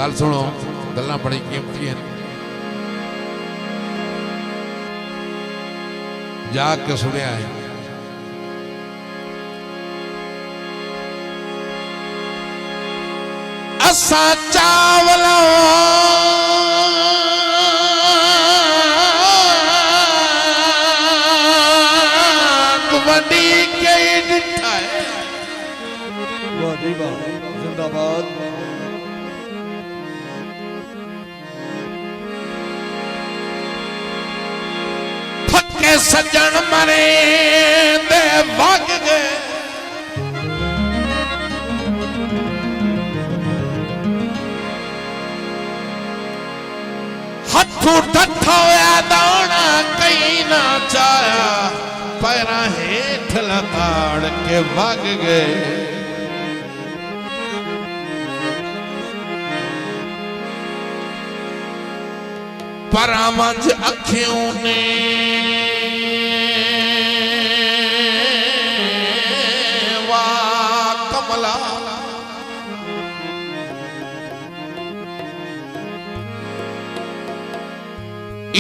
गल सुनो, गल्लां बड़ी कीमती हैं। जाके सुनिया है असा चावल वडी के डिठा है। वाह जी वाह, जिंदाबाद। के सज्जन मरे दे वग गए हथू ठठा होया दाना कहीं ना चाया पैरा हेठ लताड़ के वग गए। परामंज अखियों ने वा कमला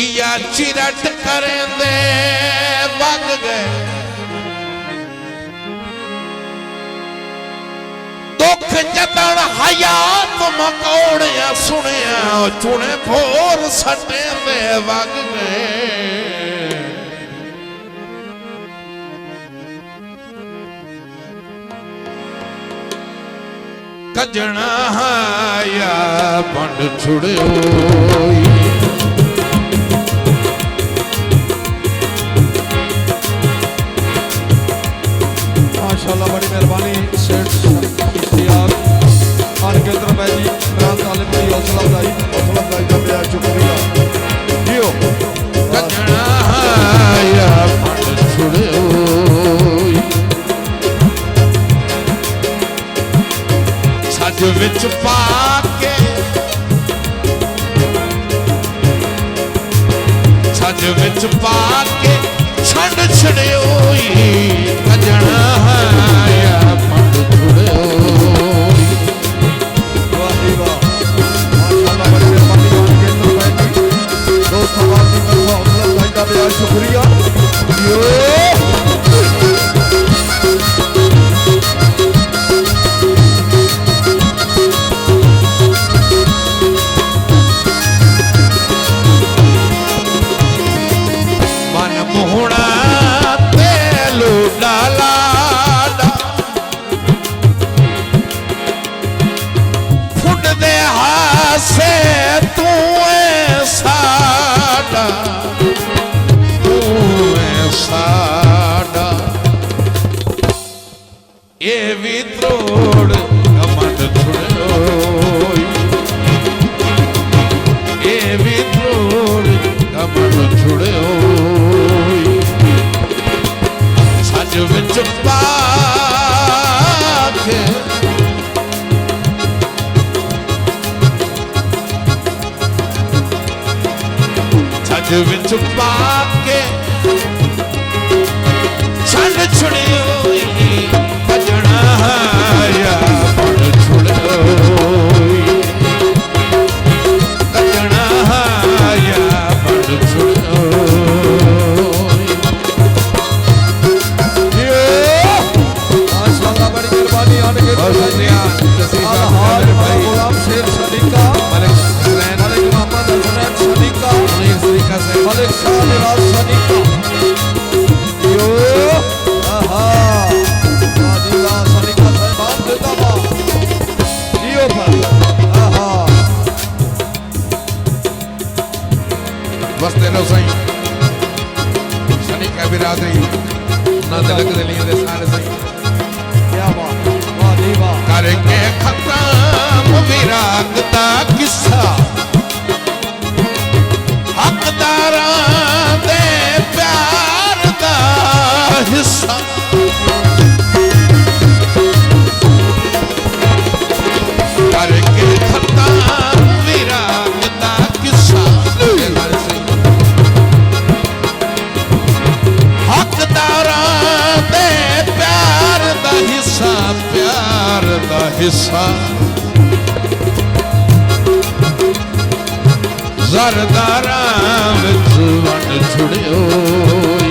इया चिरट करेंदे वग गए। दुख जतन हयात मकौड़िया सुनिया चुने फोर सटे दे वग गए। कजना या बंड छुड़े माशाल्लाह, बड़ी मेहरबानी सेठ इख्तियार खान केंद्र में जी इमरान तालिब की हौसला अफजाई का बेहद शुक्रिया। जियो कजना या बंड छुड़े सज विच पाके सज विच पाके छंड छड़ियोई कजना या बंड छुड़े। वाह जी वाह, माशाल्लाह, बड़ी मेहरबानी खान केंद्र में जी दोस्त हमारी की तरफ हौसला अफजाई का बेहद शुक्रिया। जियो ये भी त्रोड़ कमंड छुड़ोई ये भी त्रोड़ कमंड छुड़ोई सज विच पाके सज विच पाके छंड छुड़ियोई या बंड छुड़ोई कजना या बंड छुड़ोई। माशाल्लाह, बड़ी मेहरबानी आने के गुलाम शेर सलीका मलिक मोहम्मद हसनैन सलीका मलिक शाह निवाज सलीका। यो आहा बस तेरो सही सनी का बिरादरी ना दिलक दिलियों दे सारे सही हिस्सा ਜ਼ਰਦਾਰਾਂ ਵਿੱਚ ਵੰਡ ਛੁੜਿਓ